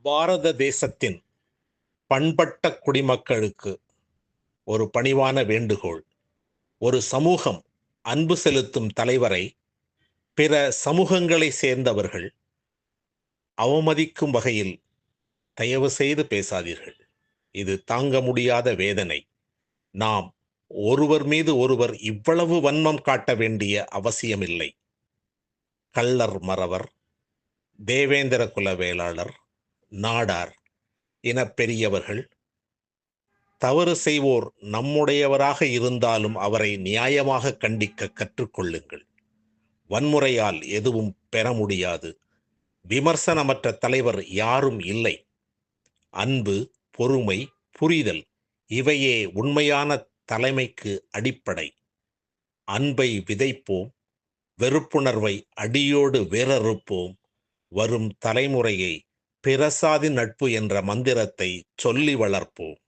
பாரத தேசத்தின் பண்பட்ட குடிமக்களுக்கு ஒரு பணிவான வேண்டுகோள். ஒரு சமூகம் அன்பு செலுத்தும் தலைவரை பிற சமூகங்களை சேர்ந்தவர்கள் அவமதிக்கும் வகையில் தயவு செய்து பேசாதீர்கள். இது தாங்க முடியாத வேதனை. நாம் ஒருவர் மீது ஒருவர் இவ்வளவு வன்மம் காட்ட வேண்டிய அவசியமில்லை. கள்ளர் மறவர், தேவேந்திர குல வேளாளர், நாடார் இனப் பெரியவர்கள், தவறு செய்வோர் நம்முடையவராக இருந்தாலும் அவரை நியாயமாக கண்டிக்க கற்றுக்கொள்ளுங்கள். வன்முறையால் எதுவும் பெற முடியாது. விமர்சனமற்ற தலைவர் யாரும் இல்லை. அன்பு, பொறுமை, புரிதல் இவையே உண்மையான தலைமைக்கு அடிப்படை. அன்பை விதைப்போம், வெறுப்புணர்வை அடியோடு வேரறுப்போம். வரும் தலைமுறையை பிரசாதி நட்பு என்ற மந்திரத்தை சொல்லி வளர்ப்போம்.